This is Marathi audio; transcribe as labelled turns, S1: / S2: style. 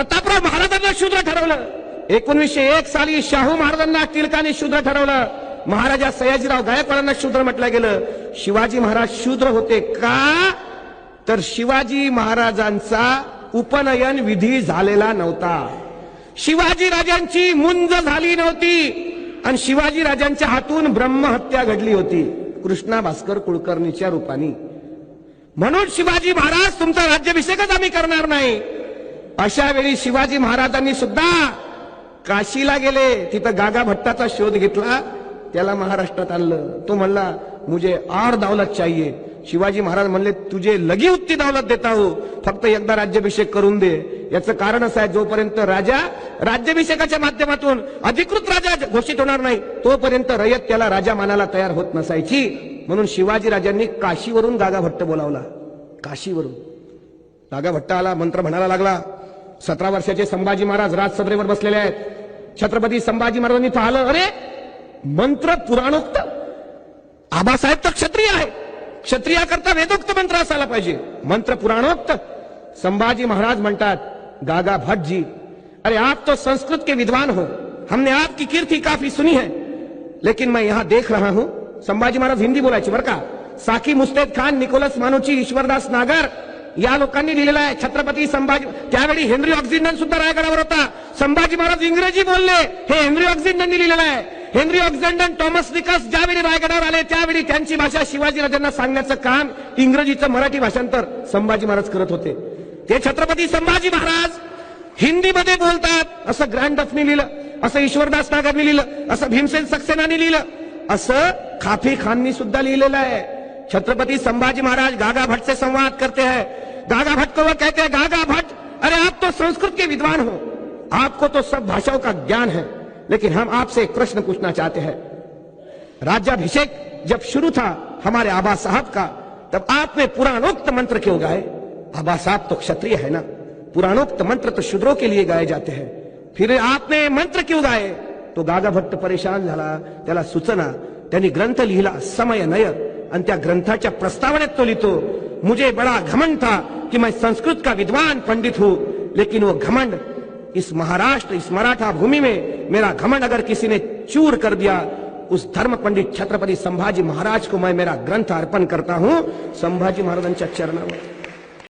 S1: प्रतापराव महाराजांना शूद्र ठरवलं. 1901 साली शाहू महाराजांना टिळकांनी शूद्र ठरवलं. महाराजा सयाजीराव गायकवाडांना शूद्र म्हटलं गेलं. शिवाजी महाराज शूद्र होते का? तर शिवाजी महाराजांचा उपनयन विधी झालेला नव्हता. शिवाजी राजांची मुंज झाली नव्हती आणि शिवाजी राजांच्या हातून ब्रह्महत्या घडली होती कृष्णा भास्कर कुलकर्णीच्या रूपाने. म्हणून शिवाजी महाराज तुमचा राज्याभिषेकच आम्ही करणार नाही. अशा वेळी शिवाजी महाराजांनी सुद्धा काशीला गेले. तिथं गागा भट्टाचा शोध घेतला. त्याला महाराष्ट्रात आणलं. तो म्हणला मुझे और दौलत चाहिए. शिवाजी महाराज म्हणले तुझे लगी उत्ती दौलत देता हो, फक्त एकदा राज्याभिषेक करून दे. याचं कारण असं आहे, जोपर्यंत राजा राज्याभिषेकाच्या माध्यमातून अधिकृत राजा घोषित होणार नाही तोपर्यंत रयत त्याला राजा मानायला तयार होत नसायची. म्हणून शिवाजी राजांनी काशीवरून गागा भट्ट बोलावला. काशीवरून गागा भट्ट आला. मंत्र म्हणायला लागला. 17 वर्षाचे संभाजी महाराज राजसभेवर बसलेले आहेत. छत्रपती संभाजी महाराजांनी पाहिलं, अरे मंत्र पुराणोक्त. आबासाहेब तर क्षत्रिय आहे, क्षत्रियाकरता वेदोक्त मंत्र असायला पाहिजे, मंत्र पुराणोक्त. संभाजी महाराज म्हणतात, गागा भट्ट जी, अरे आप तो संस्कृत के विद्वान हो, हमने आपकी कीर्ति काफी सुनी है, लेकिन मैं यहां देख रहा हूं. संभाजी महाराज हिंदी बोलायचे बरं का. साकी मुस्तेद खान, निकोलस मानुची, ईश्वरदास नागर या लोकांनी लिहिलेलं आहे छत्रपती संभाजी. त्यावेळी हेनरी ऑक्झिंडन सुद्धा रायगडावर होता. संभाजी महाराज इंग्रजी बोलले, हे हेनरी ऑक्झिंडननी लिहिलेलं आहे. हेनरी ऑक्झिंडन, टॉमस निकस ज्यावेळी रायगडावर आले त्यावेळी त्यांची भाषा शिवाजी राजांना सांगण्याचं काम इंग्रजीचं मराठी भाषांतर संभाजी महाराज करत होते. ते छत्रपती संभाजी महाराज हिंदीमध्ये बोलतात असं ग्रँड डफनी लिहिलं, असं ईश्वरदास नागरनी लिहिलं, असं भीमसेन सक्सेनानी लिहिलं, असं खाफी खाननी सुद्धा लिहिलेलं आहे. छत्रपति संभाजी महाराज गागा भट्ट से संवाद करते हैं. गागा भट्ट को वो कहते हैं, गागा भट्ट, अरे आप तो संस्कृत के विद्वान हो, आपको तो सब भाषाओं का ज्ञान है, लेकिन हम आपसे एक प्रश्न पूछना चाहते हैं. राज्याभिषेक जब शुरू था हमारे आबा साहब का, तब आपने पुराणोक्त मंत्र क्यों गाए? आबा साहब तो क्षत्रिय है ना, पुराणोक्त मंत्र तो शूद्रों के लिए गाए जाते हैं, फिर आपने मंत्र क्यों गाए? तो गागा भट्ट परेशान झाला. त्याला सुचना. त्यांनी ग्रंथ लिहिला समय नय, आणि त्या ग्रंथाच्या प्रस्तावनेत तो लिहितो, मुझे बड़ा घमंड था कि मैं संस्कृत का विद्वान पंडित हूं, लेकिन वो घमंड इस महाराष्ट्र, इस मराठा भूमि में मेरा घमंड अगर किसी ने चूर कर दिया, उस धर्म पंडित छत्रपति संभाजी महाराज को मैं मेरा ग्रंथ अर्पण करता हूं संभाजी महाराजांच्या चरणावर.